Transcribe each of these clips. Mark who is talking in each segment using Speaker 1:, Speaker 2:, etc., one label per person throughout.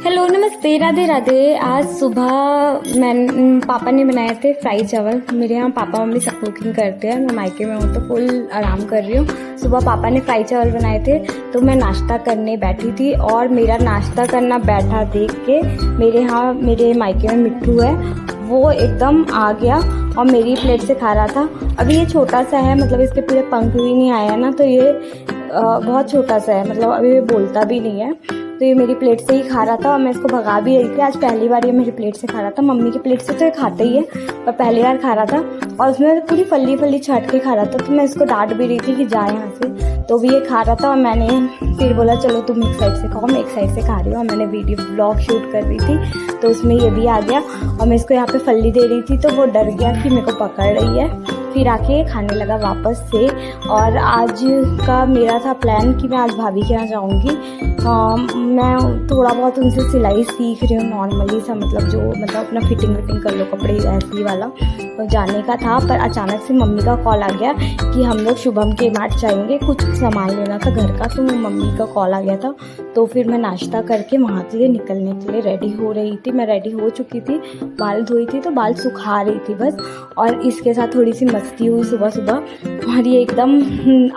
Speaker 1: Hello नमस्ते, राधे राधे। आज सुबह पापा ने बनाए थे फ्राई चावल। मेरे यहाँ पापा मम्मी सब कुकिंग करते हैं, मैं मायके में हूँ तो फुल आराम कर रही हूँ। सुबह पापा ने फ्राई चावल बनाए थे तो मैं नाश्ता करने बैठी थी और मेरा नाश्ता करना बैठा देख के मेरे मायके में मिट्टू है वो एकदम आ गया और मेरी प्लेट से खा रहा था। अभी ये छोटा सा है, मतलब इसके पूरे पंख भी नहीं आया ना, तो ये बहुत छोटा सा है, मतलब अभी ये बोलता भी नहीं है। तो ये मेरी प्लेट से ही खा रहा था और मैं इसको भगा भी रही थी। आज पहली बार ये मेरी प्लेट से खा रहा था। मम्मी की प्लेट से तो ये खाता ही है, पर पहली बार खा रहा था और उसमें पूरी फली छाट के खा रहा था। तो मैं इसको डांट भी रही थी कि जा यहाँ से, तो भी ये खा रहा था और मैंने फिर बोला चलो तुम एक साइड से खाओ, मैं एक साइड से खा रही हूँ। और मैंने वीडियो ब्लॉग शूट कर रही थी तो उसमें ये भी आ गया और मैं इसको यहाँ पे फली दे रही थी तो वो डर गया कि मेरे को पकड़ रही है। फिर आके खाने लगा वापस से। और आज का मेरा था प्लान कि मैं आज भाभी के यहाँ जाऊँगी। मैं थोड़ा बहुत उनसे सिलाई सीख रही हूँ नॉर्मली सा, मतलब अपना फिटिंग कर लो कपड़े ऐसे ही वाला, तो जाने का था। पर अचानक से मम्मी का कॉल आ गया कि हम लोग शुभम के मार्ट जाएंगे, कुछ सामान लेना था घर का, तो मम्मी का कॉल आ गया था। तो फिर मैं नाश्ता करके वहाँ के लिए निकलने के लिए रेडी हो रही थी। मैं रेडी हो चुकी थी, बाल धोई थी तो बाल सुखा रही थी बस, और इसके साथ थोड़ी सी मस्ती हुई सुबह सुबह। और ये एकदम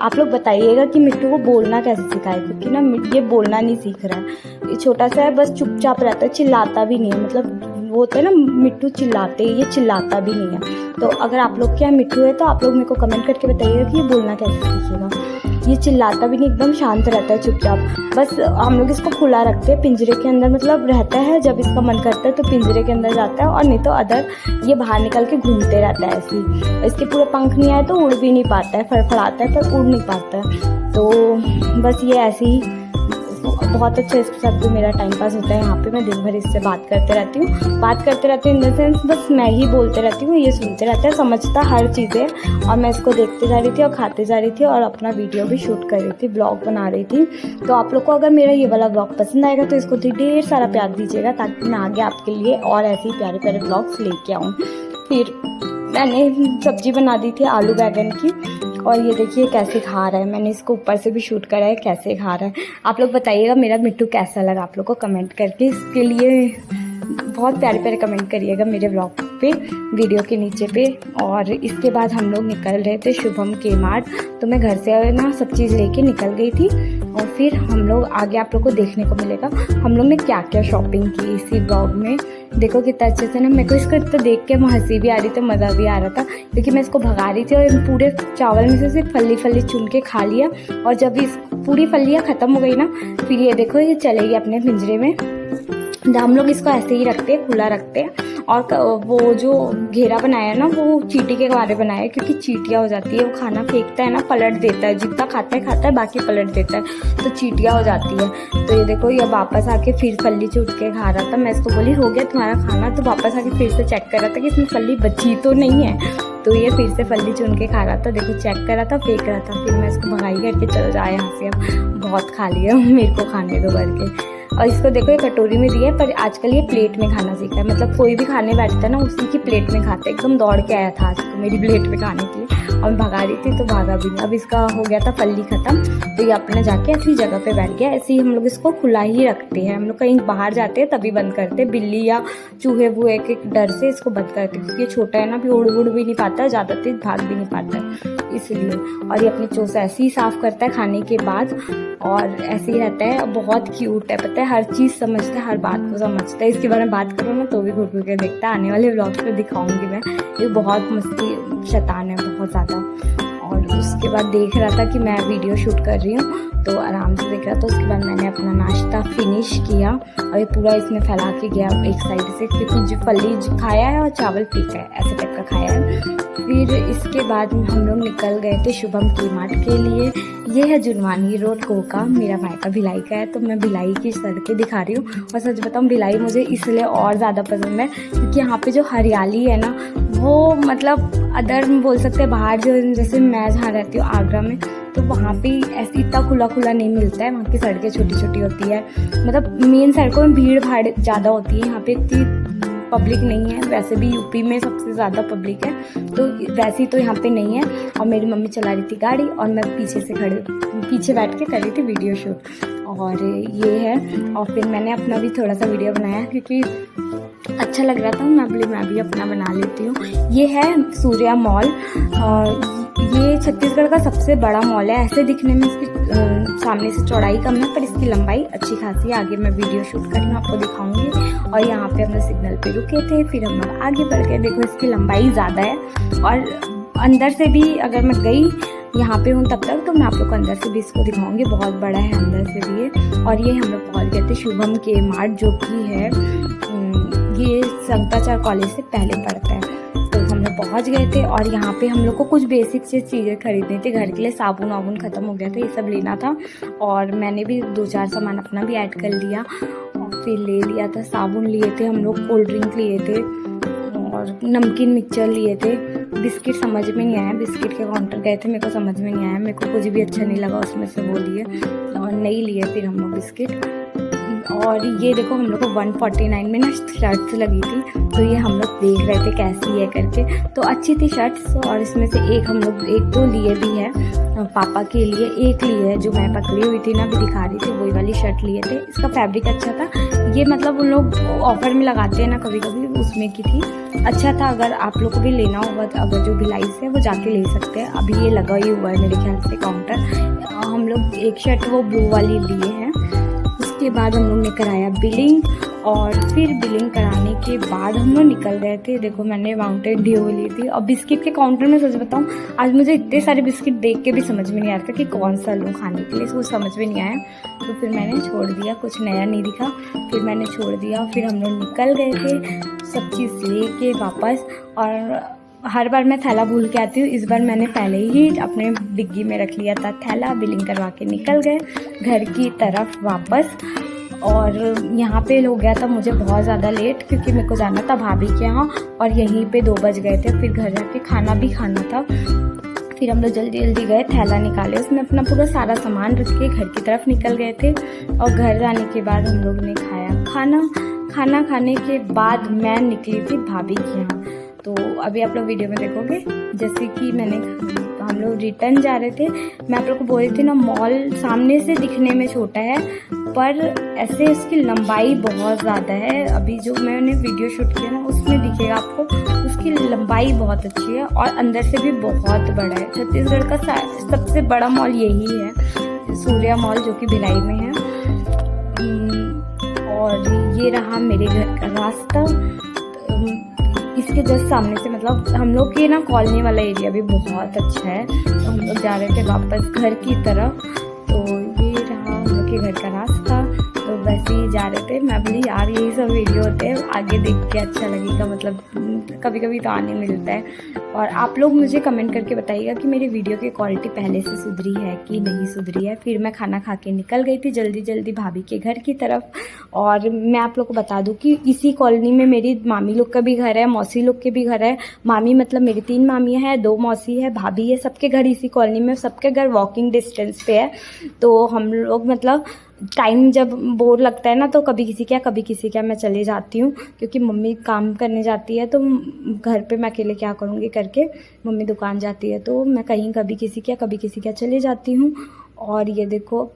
Speaker 1: आप लोग बताइएगा कि मिट्टू को बोलना कैसे सिखाए, क्योंकि ना ये बोलना नहीं सीख रहा है। ये छोटा सा है, बस चुपचाप रहता है, चिल्लाता भी नहीं है। मतलब वो होता है ना मिट्टू चिल्लाते, ये चिल्लाता भी नहीं है। तो अगर आप लोग के यहाँ मिट्टू है तो आप लोग मेरे को कमेंट करके बताइएगा कि ये बोलना कैसे सीखेगा। ये चिल्लाता भी नहीं, एकदम शांत रहता है चुपचाप। बस हम लोग इसको खुला रखते हैं पिंजरे के अंदर, मतलब रहता है जब इसका मन करता है तो पिंजरे के अंदर जाता है, और नहीं तो अदर ये बाहर निकल के घूमते रहता है ऐसे ही। इसके पूरे पंख नहीं आए तो उड़ भी नहीं पाता है, फड़फड़ाता है पर उड़ नहीं पाता है। तो बस ये ऐसे ही बहुत अच्छा इसके साथ भी मेरा टाइम पास होता है। यहाँ पे मैं दिन भर इससे बात करते रहती हूँ इन द सेंस बस मैं ही बोलते रहती हूँ, ये सुनते रहता है, समझता हर चीज़ें। और मैं इसको देखते जा रही थी और खाते जा रही थी और अपना वीडियो भी शूट कर रही थी, ब्लॉग बना रही थी। तो आप लोग को अगर मेरा ये वाला ब्लॉग पसंद आएगा तो इसको ढेर सारा प्यार दीजिएगा, ताकि मैं आगे आपके लिए और ऐसे ही प्यारे प्यारे ब्लॉग्स लेके आऊँ। फिर मैंने सब्जी बना दी थी आलू बैगन की, और ये देखिए कैसे खा रहा है। मैंने इसको ऊपर से भी शूट करा है कैसे खा रहा है। आप लोग बताइएगा मेरा मिट्टू कैसा लगा आप लोग को कमेंट करके। इसके लिए बहुत प्यारे प्यारे कमेंट करिएगा मेरे ब्लॉग पे, वीडियो के नीचे पे। और इसके बाद हम लोग निकल रहे थे शुभम के मार्ट। तो मैं घर से ना सब चीज़ लेके निकल गई थी, और फिर हम लोग आगे आप लोग को देखने को मिलेगा हम लोग ने क्या क्या शॉपिंग की इसी ब्लॉग में। देखो कितना अच्छे से ना, मेरे को इसको इतना देख के हंसी भी आ रही थी, मज़ा भी आ रहा था, क्योंकि मैं इसको भगा रही थी और पूरे चावल में से सिर्फ फली चुन के खा लिया। और जब इस पूरी फलियाँ ख़त्म हो गई ना, फिर ये देखो ये चलेगी अपने पिंजरे में। हम लोग इसको ऐसे ही रखते हैं, खुला रखते हैं। और वो जो घेरा बनाया है ना, वो चींटी के बारे बनाया है, क्योंकि चींटियाँ हो जाती है। वो खाना फेंकता है ना, पलट देता है, जितना खाता है बाकी पलट देता है, तो चींटियाँ हो जाती है। तो ये देखो ये वापस आके फिर फली चूट के खा रहा था। मैं इसको बोली हो गया तुम्हारा खाना, तो वापस आके फिर से चेक कर रहा था कि इसमें फली बची तो नहीं है। तो ये फिर से फली चुन के खा रहा था, देखो चेक कर रहा था, फेंक रहा था। फिर मैं इसको भगाई करके चल जाए यहाँ से, अब बहुत खा लिया, मेरे को खाने दो भर के। और इसको देखो ये कटोरी में दिया है, पर आजकल ये प्लेट में खाना सीखा है। मतलब कोई भी खाने बैठता है ना, उसी की प्लेट में खाता है। एकदम दौड़ के आया था आज तो मेरी प्लेट में खाने के लिए, और भगा रही थी तो भागा भी नहीं। अब इसका हो गया था फली ख़त्म, तो ये अपने जाके ऐसी जगह पे बैठ गया। ऐसे ही हम लोग इसको खुला ही रखते हैं। हम लोग कहीं बाहर जाते हैं तभी बंद करते हैं, बिल्ली या चूहे वूहे के डर से इसको बंद करते हैं, क्योंकि ये छोटा है ना, भी उड़ भी नहीं पाता है, ज़्यादा तेज भाग भी नहीं पाता है इसलिए। और ये अपनी चोंच ऐसे ही साफ़ करता है खाने के बाद, और ऐसे ही रहता है। बहुत क्यूट है, पता है, हर चीज़ समझता है, हर बात को समझता है। इसके बारे में बात करूँ ना तो भी घुर घुर के देखता है। आने वाले व्लॉग पे दिखाऊंगी मैं। ये बहुत मस्ती शैतान है, बहुत ज़्यादा। और उसके बाद देख रहा था कि मैं वीडियो शूट कर रही हूँ, तो आराम से देख रहा था। उसके बाद मैंने अपना नाश्ता फिनिश किया और ये पूरा इसमें फैला के गया एक साइड से, क्योंकि जो फली खाया है और चावल पीका है, ऐसे टाइप का खाया है। फिर इसके बाद हम लोग निकल गए थे शुभम की मार्ट के लिए। ये है जुनवानी रोड कोका, मेरा मायका भिलाई का है, तो मैं भिलाई की सड़कें दिखा रही हूँ। और सच बताऊँ भिलाई मुझे इसलिए और ज़्यादा पसंद है, क्योंकि यहाँ पे जो हरियाली है ना, वो मतलब अदर बोल सकते हैं बाहर जो, जैसे मैं जहाँ रहती हूँ आगरा में, तो वहाँ पे ऐसे इतना खुला नहीं मिलता है। वहाँ की सड़कें छोटी छोटी होती है, मतलब मेन सड़कों में भीड़ भाड़ ज़्यादा होती है। यहाँ पे इतनी पब्लिक नहीं है, वैसे भी यूपी में सबसे ज़्यादा पब्लिक है, तो वैसी तो यहाँ पे नहीं है। और मेरी मम्मी चला रही थी गाड़ी और मैं पीछे बैठ के कर रही थी वीडियो शूट, और ये है। और फिर मैंने अपना भी थोड़ा सा वीडियो बनाया क्योंकि अच्छा लग रहा था, मैं भी अपना बना लेती हूँ। ये है सूर्या मॉल, ये छत्तीसगढ़ का सबसे बड़ा मॉल है। ऐसे दिखने में इसकी सामने से चौड़ाई कम है, पर इसकी लंबाई अच्छी खासी है। आगे मैं वीडियो शूट करूँ आपको दिखाऊंगी। और यहाँ पे हम लोग सिग्नल पे रुके थे, फिर हम लोग आगे बढ़ गए। देखो इसकी लंबाई ज़्यादा है, और अंदर से भी अगर मैं गई यहाँ पे हूँ तब तक, तो मैं आप लोग को अंदर से भी इसको दिखाऊंगी। बहुत बड़ा है अंदर से भी ये। और ये हम लोग पहुँच गए थे शुभम के मार्ट, जो कि है ये शंकराचार्य कॉलेज से पहले पड़ता है। तो हम लोग पहुँच गए थे, और यहाँ पे हम लोग को कुछ बेसिक चीज़ें खरीदनी थी घर के लिए। साबुन वाबुन ख़त्म हो गया था, ये सब लेना था। और मैंने भी 2-4 सामान अपना भी ऐड कर लिया और फिर ले लिया था। साबुन लिए थे हम लोग, कोल्ड ड्रिंक लिए थे, और नमकीन मिक्सचर लिए थे। बिस्किट समझ में नहीं आया, बिस्किट के काउंटर गए थे, मेरे को समझ में नहीं आया, मेरे को कुछ भी अच्छा नहीं लगा उसमें से, वो लिए और नहीं लिए फिर हम लोग बिस्किट। और ये देखो हम लोग को 149 में ना शर्ट्स लगी थी, तो ये हम लोग देख रहे थे कैसी है करके। तो अच्छी थी शर्ट्स, और इसमें से एक हम लोग 1-2 लिए भी है पापा के लिए। एक लिए है जो मैं पकड़ी हुई थी ना, अभी दिखा रही थी, वही वाली शर्ट लिए थे। इसका फैब्रिक अच्छा था, ये मतलब उन लोग ऑफर में लगाते हैं ना कभी कभी, उसमें की थी, अच्छा था। अगर आप लोग को भी लेना होगा तो अगर जो भिलाई से है वो जाके ले सकते हैं। अभी ये लगा ही हुआ है मेरे ख्याल से काउंटर। हम लोग एक शर्ट वो ब्लू वाली लिए हैं। उसके बाद हम लोग ने कराया बिलिंग, और फिर बिलिंग कराने के बाद हम लोग निकल गए थे। देखो मैंने माउंटेन ड्यू ली थी। और बिस्किट के काउंटर में सच बताऊँ, आज मुझे इतने सारे बिस्किट देख के भी समझ में नहीं आ रहा था कि कौन सा लूँ खाने के लिए, कुछ समझ में नहीं आया। तो फिर मैंने छोड़ दिया, कुछ नया नहीं दिखा, फिर मैंने छोड़ दिया। फिर हम लोग निकल गए थे सब चीज़ ले के वापस। और हर बार मैं थैला भूल के आती हूँ, इस बार मैंने पहले ही अपने डिग्गी में रख लिया था थैला। बिलिंग करवा के निकल गए घर की तरफ वापस। और यहाँ पे हो गया था मुझे बहुत ज़्यादा लेट, क्योंकि मेरे को जाना था भाभी के यहाँ, और यहीं पे 2 बज गए थे। फिर घर जाके खाना भी खाना था। फिर हम लोग जल्दी जल्दी गए, थैला निकाले, उसमें अपना पूरा सारा सामान रख के घर की तरफ निकल गए थे। और घर जाने के बाद हम लोग ने खाया खाना खाने के बाद मैं निकली थी भाभी के यहाँ। तो अभी आप लोग वीडियो में देखोगे, जैसे कि हम लोग रिटर्न जा रहे थे। मैं आप लोग को बोल रही थी ना, मॉल सामने से दिखने में छोटा है, पर ऐसे इसकी लंबाई बहुत ज़्यादा है। अभी जो मैंने वीडियो शूट किया ना, उसमें दिखेगा आपको, उसकी लंबाई बहुत अच्छी है और अंदर से भी बहुत बड़ा है। छत्तीसगढ़ का सबसे बड़ा मॉल यही है, सूर्या मॉल, जो कि भिलाई में है। और ये रहा मेरे घर का रास्ता। इसके जस्ट सामने से, मतलब हम लोग के ना कॉलोनी वाला एरिया भी बहुत अच्छा है। तो हम लोग जा रहे थे वापस घर की तरफ। तो ये रहा हम लोग के घर का रास्ता। तो वैसे ही जा रहे थे। मैं बोली यार यही सब वीडियो होते हैं, आगे देख के अच्छा लगेगा, मतलब कभी कभी तो आने मिलता है। और आप लोग मुझे कमेंट करके बताइएगा कि मेरी वीडियो की क्वालिटी पहले से सुधरी है कि नहीं सुधरी है। फिर मैं खाना खा के निकल गई थी जल्दी जल्दी भाभी के घर की तरफ। और मैं आप लोग को बता दूं कि इसी कॉलोनी में मेरी मामी लोग का भी घर है, मौसी लोग के भी घर है। मामी मतलब मेरी 3 मामियाँ हैं, 2 मौसी है, भाभी है, सबके घर इसी कॉलोनी में, सबके घर वॉकिंग डिस्टेंस पे है। तो हम लोग मतलब टाइम जब बोर लगता है ना, तो कभी किसी क्या मैं चले जाती हूँ, क्योंकि मम्मी काम करने जाती है, तो घर पे मैं अकेले क्या करूँगी करके मम्मी दुकान जाती है, तो मैं कहीं कभी किसी क्या चले जाती हूँ। और ये देखो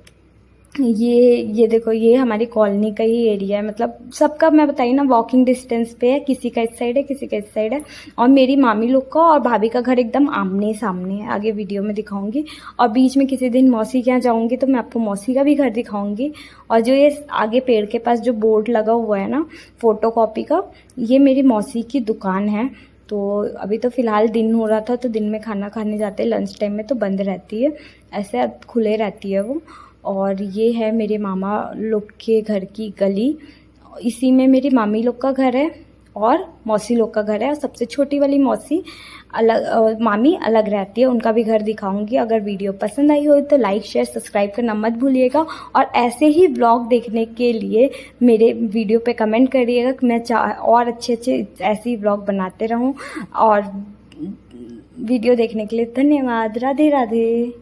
Speaker 1: ये देखो, ये हमारी कॉलोनी का ही एरिया है, मतलब सबका मैं बताइए ना वॉकिंग डिस्टेंस पे है, किसी का इस साइड है, किसी का इस साइड है। और मेरी मामी लोग का और भाभी का घर एकदम आमने सामने है, आगे वीडियो में दिखाऊंगी। और बीच में किसी दिन मौसी के यहाँ जाऊंगी तो मैं आपको मौसी का भी घर दिखाऊंगी। और जो ये आगे पेड़ के पास जो बोर्ड लगा हुआ है ना फोटोकॉपी का, ये मेरी मौसी की दुकान है। तो अभी तो फ़िलहाल दिन हो रहा था, तो दिन में खाना खाने जाते हैं, लंच टाइम में तो बंद रहती है, ऐसे अब खुले रहती है वो। और ये है मेरे मामा लोग के घर की गली, इसी में मेरी मामी लोग का घर है और मौसी लोग का घर है। और सबसे छोटी वाली मौसी अलग, मामी अलग रहती है, उनका भी घर दिखाऊंगी। अगर वीडियो पसंद आई हो तो लाइक शेयर सब्सक्राइब करना मत भूलिएगा। और ऐसे ही ब्लॉग देखने के लिए मेरे वीडियो पे कमेंट करिएगा कि मैं और अच्छे ऐसे ही ब्लॉग बनाते रहूं। और वीडियो देखने के लिए धन्यवाद। राधे राधे।